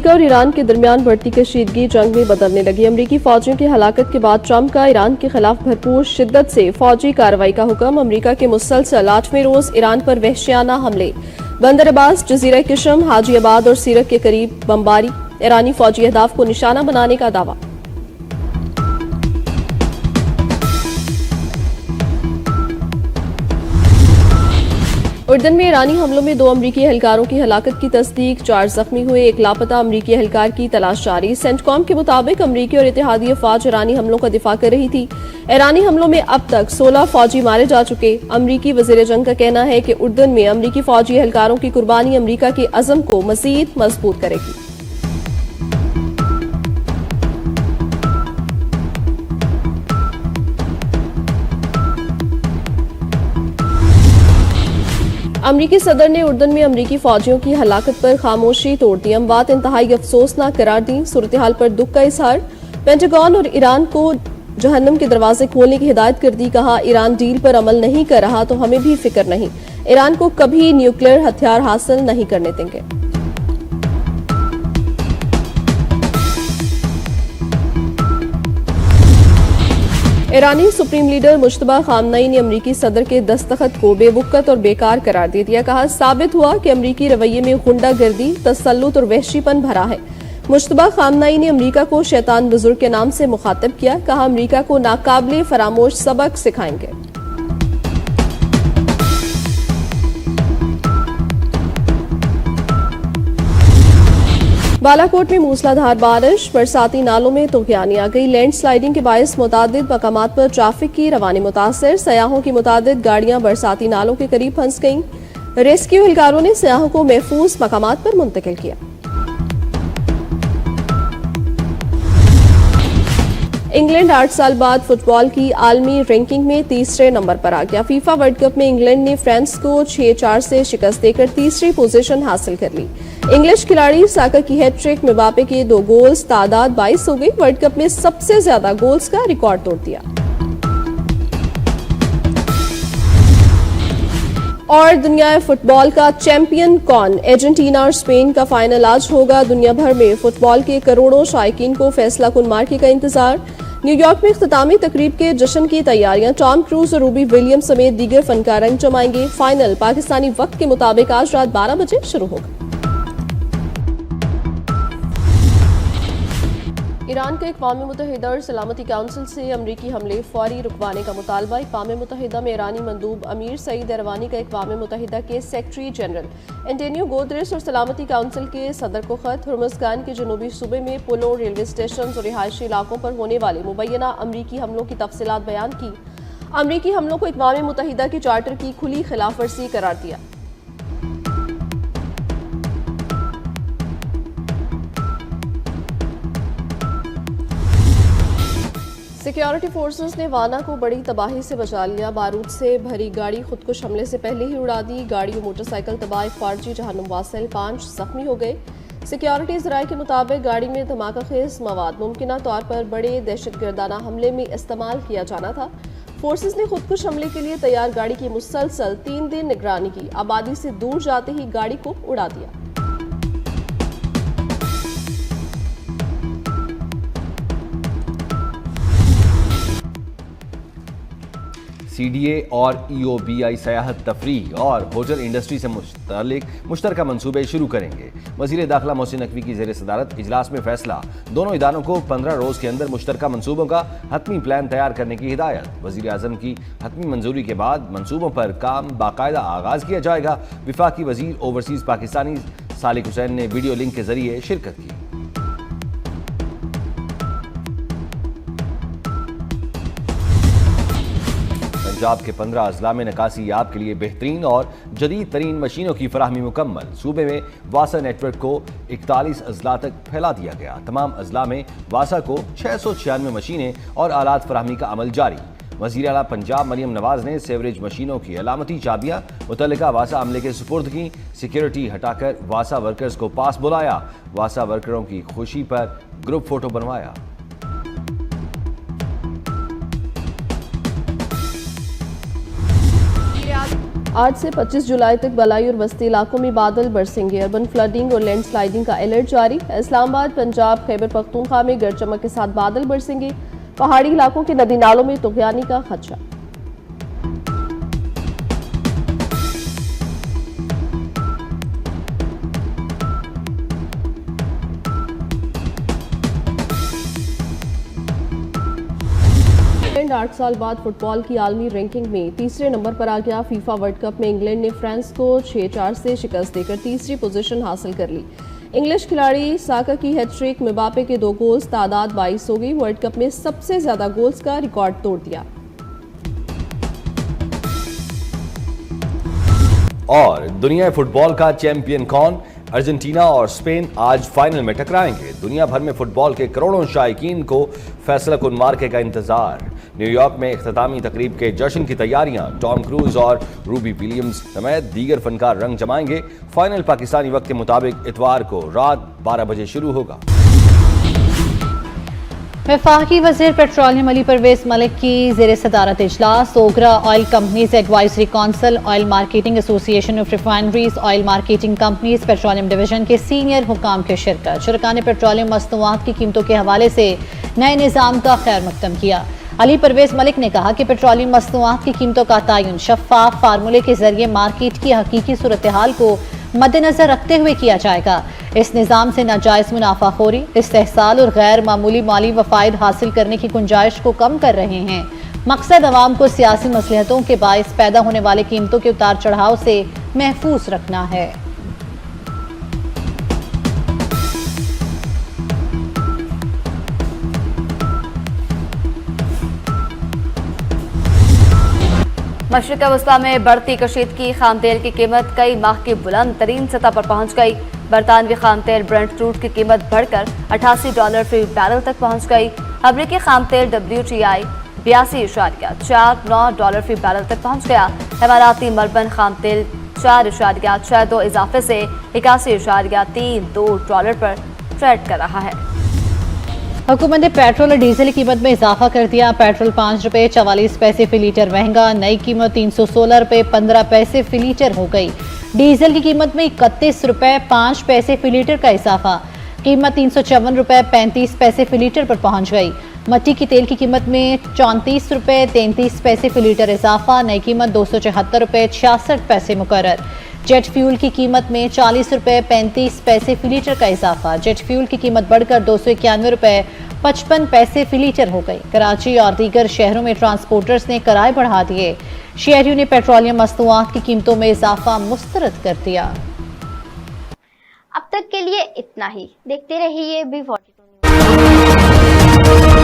America और Iran के दरमियान बढ़ती कशीदगी जंग में बदलने लगी। अमेरिकी फौजियों की हलाकत के बाद ट्रंप का ईरान के खिलाफ भरपूर शिद्दत से फौजी कार्रवाई का हुक्म। अमेरिका के मुसलसल 8वें रोज ईरान पर वहशियाना हमले, बंदर अब्बास, जजीरा किशम, हाजीआबाद और सीरत के करीब बमबारी, ईरानी फौजी अहदाफ को निशाना बनाने का दावा। उर्दन में ईरानी हमलों में 2 अमरीकी एहलकारों की हलाकत की तस्दीक, 4 जख्मी हुए, एक लापता अमरीकी एहलकार की तलाश जारी। सेंटकॉम के मुताबिक अमरीकी और इत्तेहादी अफवाज ईरानी हमलों का दिफा कर रही थी। ईरानी हमलों में अब तक 16 फौजी मारे जा चुके। अमरीकी वजीर जंग का कहना है कि उर्दन में अमरीकी फौजी एहलकारों की कुर्बानी अमरीका के अज़म को मजीद मजबूत करेगी। अमरीकी सदर ने उर्दन में अमरीकी फौजियों की हलाकत पर खामोशी तोड़ दी। अमवात इंतहाई अफसोसनाक करार दी। सूरत हाल पर दुख का इजहार। पेंटागन और ईरान को जहन्नम के दरवाजे खोलने की हिदायत कर दी। कहा, ईरान डील पर अमल नहीं कर रहा तो हमें भी फिक्र नहीं। ईरान को कभी न्यूक्लियर हथियार हासिल नहीं करने देंगे। ईरानी सुप्रीम लीडर मुश्तबा खामनई ने अमरीकी सदर के दस्तखत को बेवुकत और बेकार करार दे दिया। कहा, साबित हुआ कि अमरीकी रवैये में गुंडागर्दी, तसल्लुत और वहशीपन भरा है। मुश्तबा खामनई ने अमरीका को शैतान बुजुर्ग के नाम से मुखातिब किया। कहा, अमरीका को नाकाबिले फरामोश सबक सिखाएंगे। बालाकोट में मूसलाधार बारिश, बरसाती नालों में तुगयानी आ गई। लैंडस्लाइडिंग के बायस मुतादिद मकामात पर ट्रैफिक की रवानी मुतासर। सयाहों की मुतादिद गाड़ियां बरसाती नालों के करीब फंस गईं। रेस्क्यू एहलकारों ने सयाहों को महफूज मकामात पर मुंतकिल किया। इंग्लैंड 8 साल बाद फुटबॉल की आलमी रैंकिंग में तीसरे नंबर पर आ गया। फीफा वर्ल्ड कप में इंग्लैंड ने फ्रांस को 6-4 से शिकस्त देकर तीसरी पोजीशन हासिल कर ली। इंग्लिश खिलाड़ी साका की हैट्रिक, एम्बापे के 2 गोल्स, तादाद 22 हो गई। वर्ल्ड कप में सबसे ज्यादा गोल्स का रिकॉर्ड तोड़ दिया। और दुनिया फुटबॉल का चैंपियन कौन? अर्जेंटीना और स्पेन का फाइनल आज होगा। दुनिया भर में फुटबॉल के करोड़ों शायकीन को फैसला कुन मार्के का इंतजार। न्यूयॉर्क में इख्तितामी तकरीब के जश्न की तैयारियां। टॉम क्रूज और रूबी विलियम्स समेत दीगर फनकार रंग जमाएंगे। फाइनल पाकिस्तानी वक्त के मुताबिक आज रात 12 बजे शुरू होगा। ईरान का अक़वाम मुत्तहिदा और सलामती काउंसिल से अमरीकी हमले फौरी रुकवाने का मुतालबा। अक़वाम मुत्तहिदा में ईरानी मंदूब अमीर सईद एरवानी का अक़वाम मुत्तहिदा के सेक्रेटरी जनरल एंटोनियो गुतेरेस और सलामती काउंसिल के सदर को खत। हुर्मुज़गान के जनूबी सूबे में पुलों, रेलवे स्टेशन और रिहायशी इलाकों पर होने वाले मुबैना अमरीकी हमलों की तफसीलात बयान की। अमरीकी हमलों को अक़वाम मुत्तहिदा के चार्टर की खुली खिलाफ वर्जी करार दिया। सिक्योरिटी फोर्सेस ने वाना को बड़ी तबाही से बचा लिया। बारूद से भरी गाड़ी खुदकुश हमले से पहले ही उड़ा दी। गाड़ी और मोटरसाइकिल तबाह, एक फौजी जहन्नुम वासिल, 5 जख्मी हो गए। सिक्योरिटी ज़राए के मुताबिक गाड़ी में धमाका खेज मवाद मुमकिना तौर पर बड़े दहशतगर्दाना हमले में इस्तेमाल किया जाना था। फोर्सेस ने खुदकुश हमले के लिए तैयार गाड़ी की मुसलसल 3 दिन निगरानी की। आबादी से दूर जाते ही गाड़ी को उड़ा दिया। CDA और EOBI सयाहत, तफरीह और होटल इंडस्ट्री से मुतल्लिक मुश्तरका मंसूबे शुरू करेंगे। वज़ीर दाखिला मोहसिन नकवी की ज़ेर सदारत इजलास में फैसला। दोनों इदारों को 15 रोज़ के अंदर मुश्तरका मंसूबों का हतमी प्लान तैयार करने की हिदायत। वज़ीर आज़म की हतमी मंजूरी के बाद मंसूबों पर काम बाकायदा आगाज़ किया जाएगा। विफाकी वज़ीर ओवरसीज़ पाकिस्तानी सालिक हुसैन ने वीडियो लिंक के जरिए शिरकत की। पंजाब के 15 अजला में नकासी याब के लिए बेहतरीन और जदीद तरीन मशीनों की फराहमी मुकम्मल। सूबे में वासा नेटवर्क को 41 अजला तक फैला दिया गया। तमाम अजला में वासा को 696 मशीनें और आलात फराहमी का अमल जारी। वज़ीर आला पंजाब मरियम नवाज ने सेवरेज मशीनों की अलामती चाबियां मुतल्लिका वासा अमले के सुपुर्द की। सिक्योरिटी हटाकर वासा वर्कर्स को पास बुलाया। वासा वर्करों की खुशी पर ग्रुप फोटो बनवाया। आज से 25 जुलाई तक बलाई और बस्ती इलाकों में बादल बरसेंगे। अर्बन फ्लडिंग और लैंडस्लाइडिंग का अलर्ट जारी। इस्लामाबाद, पंजाब, खैबर पख्तूनख्वा में गरज चमक के साथ बादल बरसेंगे। पहाड़ी इलाकों के नदी नालों में तुगयानी का खदशा। इंग्लैंड 8 साल बाद फुटबॉल की आलमी रैंकिंग में तीसरे नंबर पर आ गया। फीफा वर्ल्ड कप में इंग्लैंड ने फ्रांस को 6-4 से शिकस्त देकर तीसरी पोजीशन हासिल कर ली। इंग्लिश खिलाड़ी साका की हैट्रिक, मिबापे के 2 गोल्स, तादाद 22 हो गई। वर्ल्ड कप में सबसे ज्यादा गोल्स का रिकॉर्ड तोड़ दिया। और दुनिया फुटबॉल का चैंपियन कौन? अर्जेंटीना और स्पेन आज फाइनल में टकराएंगे। दुनिया भर में फुटबॉल के करोड़ों शायकीन को फैसला कुन मार्के का इंतजार। न्यूयॉर्क में इख्तितामी तकरीब के जश्न की तैयारियां। टॉम क्रूज और रूबी विलियम्स समेत दीगर फनकार रंग जमाएंगे। फाइनल पाकिस्तानी वक्त के मुताबिक इतवार को रात 12 बजे शुरू होगा। वफाकी वज़ीर पेट्रोलियम अली परवेज मलिक की ज़ेर सदारत इजलास। OGRA oil companies advisory council, oil marketing association of refineries, oil marketing companies, petroleum division के सीनियर हुकाम की शिरकत। शुरका ने पेट्रोलियम मस्तनुआत की कीमतों के हवाले से नए निज़ाम का खैर मकदम किया। अली परवेज मलिक ने कहा कि पेट्रोलियम मस्तनुआत की कीमतों का तयन शफाफ फार्मूले के जरिए मार्केट की हकीकी सूरत हाल को मद्देनजर रखते हुए किया जाएगा। इस निज़ाम से नाजायज मुनाफाखोरी, इस्तेहसाल और गैर मामूली माली वफ़ायद हासिल करने की गुंजाइश को कम कर रहे हैं। मकसद अवाम को सियासी मसलहतों के बायस पैदा होने वाले कीमतों के उतार चढ़ाव से महफूज रखना है। मशरिक़ वस्ता में बढ़ती कशीदगी, खाम तेल की कीमत कई माह की बुलंद तरीन सतह पर पहुंच गई। बरतानवी खाम तेल ब्रेंट क्रूड की कीमत बढ़कर $88 फी बैरल तक पहुंच गई। अमरीकी खाम तेल WTI $82.49 फी बैरल तक पहुंच गया। इमाराती मरबन खाम तेल 4.62 इजाफे से $81.32 पर ट्रेड कर रहा है। हुकूमत ने पेट्रोल और डीजल की कीमत में इजाफा कर दिया। पेट्रोल ₹5.44 फी लीटर महंगा, नई कीमत ₹316.15 फी लीटर हो गई। डीजल की कीमत में ₹31.05 फी लीटर का इजाफा, कीमत ₹354.35 फी लीटर पर पहुंच गई। मट्टी की तेल की कीमत में ₹34.33 फी लीटर इजाफा, नई कीमत ₹274.66 मुकर्रर। जेट फ्यूल की कीमत में ₹40.35 फी लीटर का इजाफा, जेट फ्यूल की कीमत बढ़कर $291.55 फी लीटर हो गई। कराची और दीगर शहरों में ट्रांसपोर्टर्स ने किराए बढ़ा दिए। शहरियों ने पेट्रोलियम मस्तनुआत की कीमतों में इजाफा मुस्तरद कर दिया। अब तक के लिए इतना ही। देखते रहिए B42 न्यूज़।